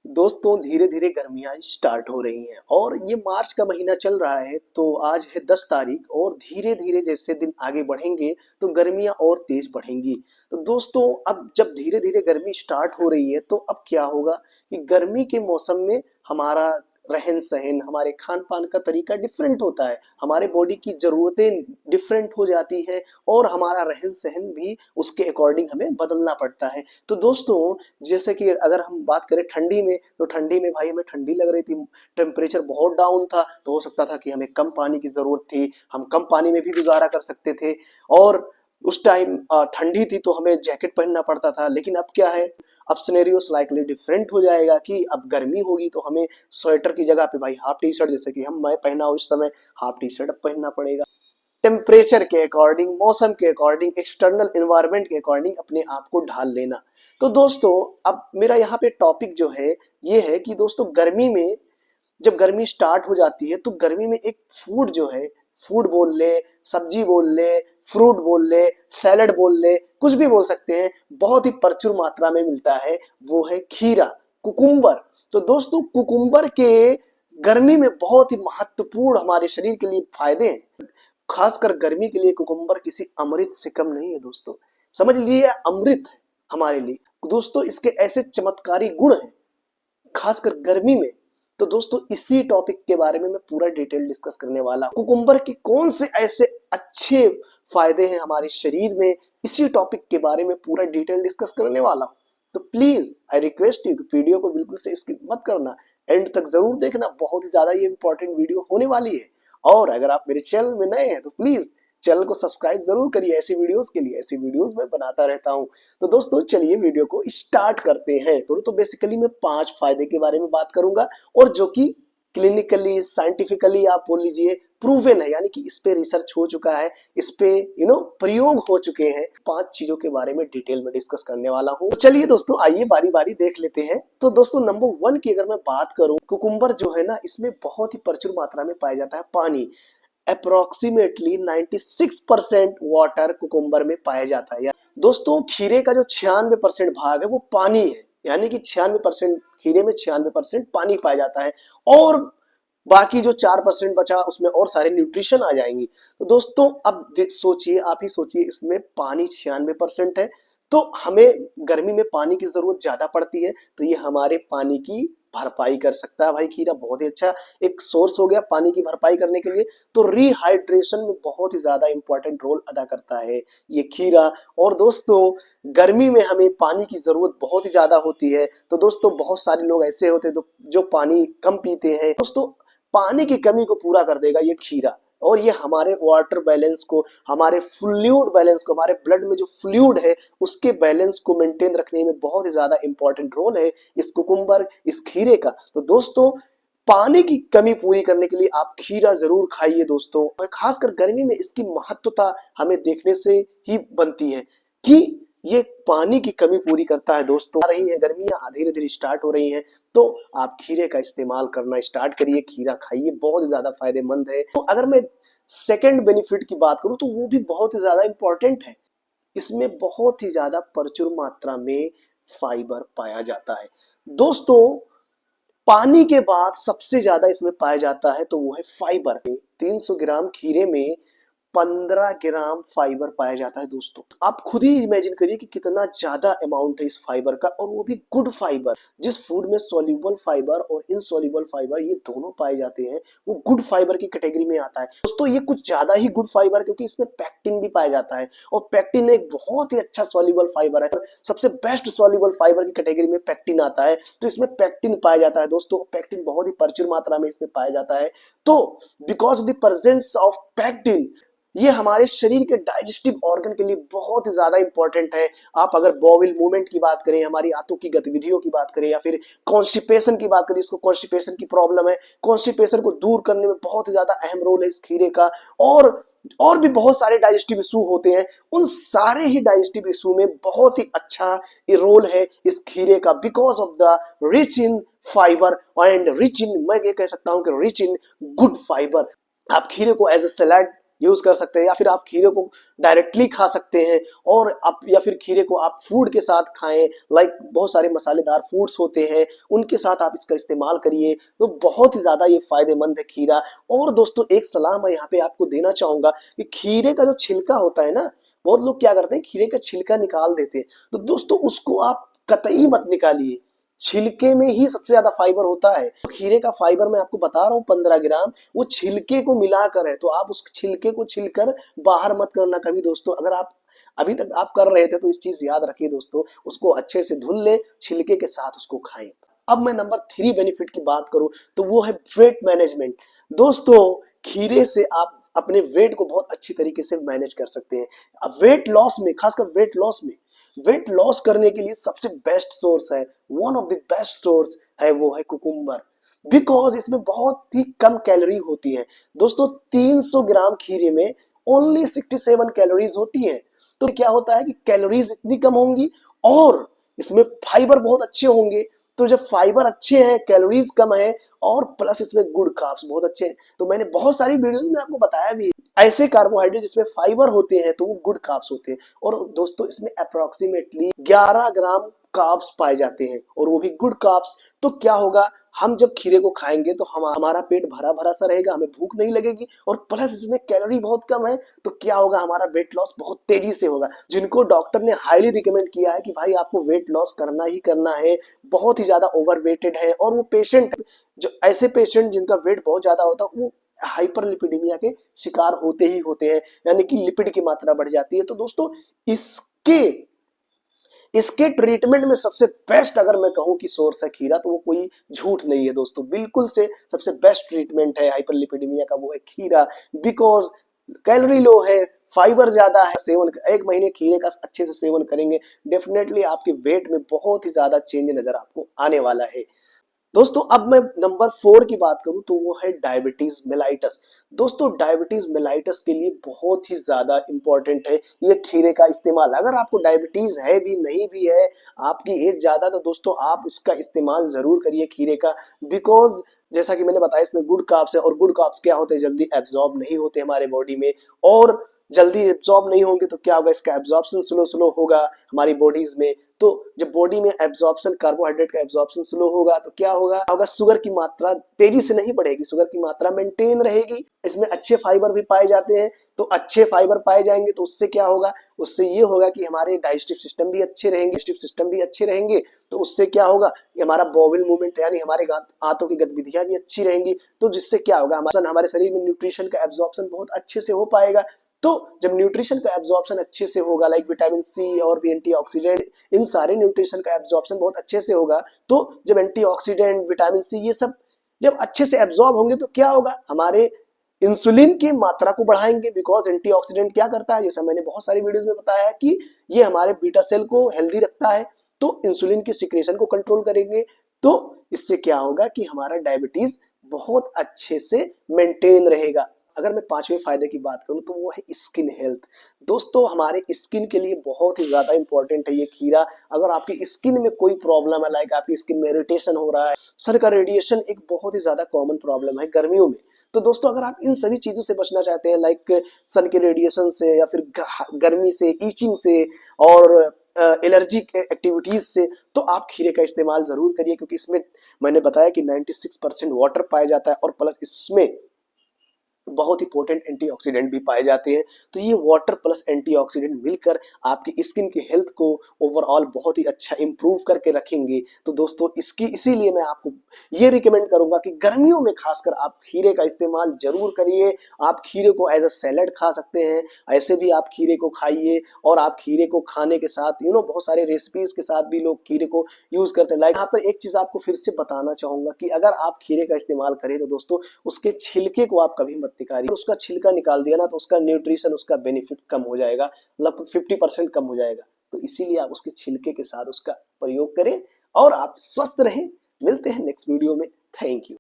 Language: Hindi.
दोस्तों धीरे धीरे गर्मियां स्टार्ट हो रही हैं और ये मार्च का महीना चल रहा है। तो आज है 10 तारीख और धीरे धीरे जैसे दिन आगे बढ़ेंगे तो गर्मियां और तेज बढ़ेंगी। तो दोस्तों अब जब धीरे धीरे गर्मी स्टार्ट हो रही है तो अब क्या होगा कि गर्मी के मौसम में हमारा रहन सहन, हमारे खान पान का तरीका डिफरेंट होता है, हमारे बॉडी की जरूरतें डिफरेंट हो जाती है और हमारा रहन सहन भी उसके अकॉर्डिंग हमें बदलना पड़ता है। तो दोस्तों जैसे कि अगर हम बात करें ठंडी में, तो ठंडी में भाई हमें ठंडी लग रही थी, टेम्परेचर बहुत डाउन था, तो हो सकता था कि हमें कम पानी की जरूरत थी, हम कम पानी में भी गुजारा कर सकते थे। और उस टाइम ठंडी थी तो हमें जैकेट पहनना पड़ता था। लेकिन अब क्या है, अब सिनेरियो स्लाइटली डिफरेंट हो जाएगा कि अब गर्मी होगी तो हमें स्वेटर की जगह पे भाई हाफ टी शर्ट, जैसे कि मैं पहना हूं इस समय, हाफ टी शर्ट अब पहनना पड़ेगा। टेम्परेचर के अकॉर्डिंग, मौसम के अकॉर्डिंग, एक्सटर्नल एनवायरनमेंट के अकॉर्डिंग अपने आप को ढाल लेना। तो दोस्तों अब मेरा यहाँ पे टॉपिक जो है ये है कि दोस्तों गर्मी में, जब गर्मी स्टार्ट हो जाती है तो गर्मी में एक फूड जो है, फूड बोल ले, सब्जी बोल ले, फ्रूट बोल ले, सैलड बोल ले, कुछ भी बोल सकते हैं, बहुत ही प्रचुर मात्रा में मिलता है, वो है खीरा, कुकुम्बर। तो दोस्तों कुकुम्बर के गर्मी में बहुत ही महत्वपूर्ण हमारे शरीर के लिए फायदे हैं। खासकर गर्मी के लिए कुकुम्बर किसी अमृत से कम नहीं है दोस्तों, समझ लिए अमृत है हमारे लिए। दोस्तों इसके ऐसे चमत्कारी गुण हैं खासकर गर्मी में। तो दोस्तों इसी टॉपिक के बारे में मैं पूरा डिटेल डिस्कस करने वाला हूं। कुकुम्बर के कौन से ऐसे अच्छे फायदे हैं हमारे शरीर में, इसी टॉपिक के बारे में पूरा डिटेल डिस्कस करने वाला हूं। तो please I request you video को बिल्कुल से स्किप मत करना, एंड तक जरूर देखना, बहुत ही ज्यादा ये इंपॉर्टेंट वीडियो होने वाली है। और अगर आप मेरे चैनल में नए हैं तो प्लीज चैनल को सब्सक्राइब जरूर करिए, ऐसी वीडियोस के लिए, ऐसी वीडियोस मैं बनाता रहता हूं। तो दोस्तों चलिए वीडियो को स्टार्ट करते हैं। तो बेसिकली मैं 5 फायदे के बारे में बात करूंगा और जो कि क्लिनिकली, साइंटिफिकली आप बोल लीजिए प्रूवन है, यानी कि इस पे रिसर्च हो चुका है, इस पे प्रयोग हो चुके हैं। 5 चीजों के बारे में डिटेल में डिस्कस करने वाला हूँ। तो चलिए दोस्तों आइए बारी बारी देख लेते हैं। तो दोस्तों नंबर 1 की अगर मैं बात करूं, कुकुम्बर जो है ना, इसमें बहुत ही प्रचुर मात्रा में पाया जाता है पानी। अप्रोक्सीमेटली 96% वाटर कुकुम्बर में पाया जाता है। दोस्तों खीरे का जो 96% भाग है वो पानी है, यानी कि 96% खीरे में 96% पानी पाया जाता है और बाकी जो 4% बचा उसमें और सारे न्यूट्रिशन आ जाएंगी। तो दोस्तों अब सोचिए, आप ही सोचिए, इसमें पानी 96% है तो हमें गर्मी में पानी की जरूरत ज्यादा पड़ती है, तो ये हमारे पानी की भरपाई कर सकता है। भाई खीरा बहुत ही अच्छा एक सोर्स हो गया पानी की भरपाई करने के लिए। तो रिहाइड्रेशन में बहुत ही ज्यादा इंपॉर्टेंट रोल अदा करता है ये खीरा। और दोस्तों गर्मी में हमें पानी की जरूरत बहुत ही ज्यादा होती है, तो दोस्तों बहुत सारे लोग ऐसे होते हैं जो पानी कम पीते हैं। दोस्तों पानी की कमी को पूरा कर देगा ये खीरा, और ये हमारे वाटर बैलेंस को, हमारे फ्लूइड बैलेंस को, हमारे ब्लड में जो फ्लूइड है उसके बैलेंस को मेंटेन रखने में बहुत ही ज्यादा इंपॉर्टेंट रोल है इस कुकुम्बर, इस खीरे का। तो दोस्तों पानी की कमी पूरी करने के लिए आप खीरा जरूर खाइए दोस्तों। और खासकर गर्मी में इसकी महत्वता हमें देखने से ही बनती है कि ये पानी की कमी पूरी करता है। दोस्तों आ रही है गर्मियां, धीरे धीरे स्टार्ट हो रही हैं, तो आप खीरे का इस्तेमाल करना स्टार्ट करिए, खीरा खाइए, बहुत ज्यादा फायदेमंद है। तो अगर मैं सेकंड बेनिफिट की बात करूं तो वो भी बहुत ही ज्यादा इंपॉर्टेंट है। इसमें बहुत ही ज्यादा प्रचुर मात्रा में फाइबर पाया जाता है। दोस्तों पानी के बाद सबसे ज्यादा इसमें पाया जाता है तो वो है फाइबर। 300 ग्राम खीरे में 15 ग्राम फाइबर पाया जाता है। दोस्तों आप खुद ही इमेजिन करिए कि कितना ज्यादा अमाउंट है इस फाइबर का, और वो भी गुड फाइबर। जिस फूड में सोल्यूबल फाइबर और इनसोल्यूबल फाइबर ये दोनों पाए जाते हैं वो गुड फाइबर की कैटेगरी में आता है। दोस्तों ये कुछ ज्यादा ही गुड फाइबर, क्योंकि इसमें पैक्टिन भी पाया जाता है, और पैक्टिन एक बहुत ही अच्छा सोल्यूबल फाइबर है। सबसे बेस्ट सोल्यूबल फाइबर की कैटेगरी में पैक्टिन आता है, तो इसमें पैक्टिन पाया जाता है। दोस्तों पैक्टिन बहुत ही प्रचुर मात्रा में इसमें पाया जाता है। तो because the presence of pectin, ये हमारे शरीर के डाइजेस्टिव ऑर्गन के लिए बहुत ही ज्यादा इंपॉर्टेंट है। आप अगर बॉविल मूवमेंट की बात करें, हमारी आंतों की गतिविधियों की बात करें, या फिर कॉन्स्टिपेशन की बात करें, इसको कॉन्स्टिपेशन की प्रॉब्लम है, कॉन्स्टिपेशन को दूर करने में बहुत ही ज्यादा अहम रोल है इस खीरे का। और भी बहुत सारे डाइजेस्टिव इशू होते हैं, उन सारे ही डाइजेस्टिव इशू में बहुत ही अच्छा रोल है इस खीरे का, because of the rich in fibre and rich in, मैं ये कह सकता हूं कि रिच इन गुड फाइबर। आप खीरे को एज ए सलाद यूज कर सकते हैं, या फिर आप खीरे को डायरेक्टली खा सकते हैं, और आप या फिर खीरे को आप फूड के साथ खाएं। लाइक बहुत सारे मसालेदार फूड्स होते हैं, उनके साथ आप इसका इस्तेमाल करिए, तो बहुत ही ज्यादा ये फायदेमंद है खीरा। और दोस्तों एक सलाह मैं यहाँ पे आपको देना चाहूंगा कि खीरे का जो छिलका होता है ना, बहुत लोग क्या करते हैं खीरे का छिलका निकाल देते हैं, तो दोस्तों उसको आप कतई मत निकालिए। छिलके में ही सबसे ज्यादा फाइबर होता है। तो खीरे का फाइबर मैं आपको बता रहा हूँ 15 ग्राम, वो छिलके को मिलाकर है, तो आप उस छिलके को छिलकर बाहर मत करना कभी दोस्तों। अगर आप अभी तक आप कर रहे थे तो इस चीज याद रखिए दोस्तों, उसको अच्छे से धुल ले, छिलके के साथ उसको खाएं। अब मैं नंबर 3 बेनिफिट की बात करूं तो वो है वेट मैनेजमेंट। दोस्तों खीरे से आप अपने वेट को बहुत अच्छी तरीके से मैनेज कर सकते हैं। अब वेट लॉस में, खासकर वेट लॉस करने के लिए सबसे बेस्ट सोर्स है, one of the best source है, वो है कुकुम्बर। बिकॉज इसमें बहुत ही कम कैलोरी होती है दोस्तों। 300 ग्राम खीरे में ओनली 67 कैलोरीज होती है। तो क्या होता है कि कैलोरीज इतनी कम होंगी और इसमें फाइबर बहुत अच्छे होंगे। तो जब फाइबर अच्छे हैं, कैलोरीज कम है, और प्लस इसमें गुड कार्ब्स बहुत अच्छे हैं, तो मैंने बहुत सारी वीडियोस में आपको बताया भी है ऐसे कार्बोहाइड्रेट जिसमें फाइबर होते हैं तो वो गुड कार्ब्स होते हैं। और दोस्तों इसमें अप्रोक्सीमेटली 11 ग्राम कार्ब्स पाए जाते हैं, और वो भी गुड कार्ब्स। तो क्या होगा, हम जब खीरे को खाएंगे तो हमारा पेट भरा भरा सा रहेगा, हमें भूख नहीं लगेगी, और प्लस इसमें कैलोरी बहुत कम है। तो क्या होगा, हमारा वेट लॉस बहुत तेजी से होगा। जिनको डॉक्टर ने हाईली रिकमेंड किया है कि भाई आपको वेट लॉस करना ही करना है, बहुत ही ज्यादा ओवरवेटेड है, और वो पेशेंट, जो ऐसे पेशेंट जिनका वेट बहुत ज्यादा होता है, वो हाइपरलिपिडीमिया के शिकार होते ही होते हैं, यानी कि लिपिड की मात्रा बढ़ जाती है। तो दोस्तों इसके इसके ट्रीटमेंट में सबसे बेस्ट अगर मैं कहूं कि सोर्स है खीरा, तो वो कोई झूठ नहीं है दोस्तों, बिल्कुल से सबसे बेस्ट ट्रीटमेंट है हाइपरलिपिडीमिया का, वो है खीरा। बिकॉज कैलोरी लो है, फाइबर ज्यादा है। सेवन 1 महीने खीरे का अच्छे से सेवन करेंगे, डेफिनेटली आपके वेट में बहुत ही ज्यादा चेंज नजर आपको आने वाला है। दोस्तों अब मैं नंबर 4 की बात करूं तो वो है डायबिटीज मेलाइटस। दोस्तों डायबिटीज मेलाइटस के लिए बहुत ही ज्यादा इंपॉर्टेंट है ये खीरे का इस्तेमाल। अगर आपको डायबिटीज है भी नहीं भी है, आपकी एज ज्यादा, तो दोस्तों आप इसका इस्तेमाल जरूर करिए खीरे का। बिकॉज जैसा कि मैंने बताया इसमें गुड कार्ब्स है, और गुड कार्ब्स क्या होते हैं, जल्दी एब्जॉर्ब नहीं होते हमारे बॉडी में, और जल्दी एब्जॉर्ब नहीं होंगे तो क्या होगा, इसका एब्जॉर्प्शन स्लो स्लो होगा हमारी बॉडीज में। तो जब बॉडी में एब्जॉर्प्शन, कार्बोहाइड्रेट का एब्जॉर्प्शन स्लो होगा तो क्या होगा, शुगर की मात्रा तेजी से नहीं बढ़ेगी, शुगर की मात्रा मेंटेन रहेगी। इसमें अच्छे फाइबर भी पाए जाते हैं, तो अच्छे फाइबर पाए जाएंगे तो उससे क्या होगा, उससे ये होगा कि हमारे डाइजेस्टिव सिस्टम भी अच्छे रहेंगे। तो उससे क्या होगा कि हमारा बॉवल मूवमेंट, यानी हमारे आंतों की गतिविधियां भी अच्छी रहेंगी। तो जिससे क्या होगा, हमारे शरीर में न्यूट्रिशन का एब्जॉर्प्शन बहुत अच्छे से हो पाएगा। तो जब न्यूट्रिशन का एब्जॉर्प्शन अच्छे से होगा, लाइक विटामिन सी और भी एंटीऑक्सीडेंट, इन सारे न्यूट्रिशन का एब्जॉर्प्शन बहुत अच्छे से होगा, तो जब एंटीऑक्सीडेंट, विटामिन सी, ये सब जब अच्छे से एब्जॉर्ब होंगे तो क्या होगा, हमारे इंसुलिन की मात्रा को बढ़ाएंगे। बिकॉज एंटीऑक्सीडेंट क्या करता है, जैसा मैंने बहुत सारी वीडियोस में बताया है कि ये हमारे बीटा सेल को हेल्दी रखता है, तो इंसुलिन की सिक्रेशन को कंट्रोल करेंगे। तो इससे क्या होगा कि हमारा डायबिटीज बहुत अच्छे से मेंटेन रहेगा। अगर मैं 5वें फायदे की बात करूं तो वो है स्किन हेल्थ। दोस्तों हमारे स्किन के लिए बहुत ही ज्यादा इंपॉर्टेंट है ये खीरा। अगर आपकी स्किन में कोई प्रॉब्लम है, लाइक आपकी स्किन में इरिटेशन हो रहा है, सन का रेडिएशन एक बहुत ही ज्यादा कॉमन प्रॉब्लम है गर्मियों में, तो दोस्तों अगर आप इन सभी चीजों से बचना चाहते हैं, लाइक सन के रेडिएशन से, या फिर गर्मी से, ईचिंग से, और एलर्जी एक्टिविटीज से, तो आप खीरे का इस्तेमाल जरूर करिए। क्योंकि इसमें मैंने बताया कि 96% वाटर पाया जाता है, और प्लस इसमें बहुत ही पोटेंट एंटीऑक्सीडेंट भी पाए जाते हैं। तो ये वाटर प्लस एंटीऑक्सीडेंट मिलकर आपकी स्किन की हेल्थ को ओवरऑल बहुत ही अच्छा इंप्रूव करके रखेंगे। तो दोस्तों इसीलिए मैं आपको ये रिकमेंड करूंगा कि गर्मियों में खासकर आप खीरे का इस्तेमाल जरूर करिए। आप खीरे को एज अ सैलेड खा सकते हैं, ऐसे भी आप खीरे को खाइए, और आप खीरे को खाने के साथ बहुत सारे रेसिपीज के साथ भी लोग खीरे को यूज करते हैं। लाइक यहाँ पर एक चीज आपको फिर से बताना चाहूंगा कि अगर आप खीरे का इस्तेमाल करें तो दोस्तों उसके छिलके को आप कभी मत निकालिए। उसका छिलका निकाल दिया ना तो उसका न्यूट्रिशन, उसका बेनिफिट कम हो जाएगा, लगभग 50% कम हो जाएगा। तो इसीलिए आप उसके छिलके के साथ उसका प्रयोग करें, और आप स्वस्थ रहें। मिलते हैं नेक्स्ट वीडियो में। Thank you.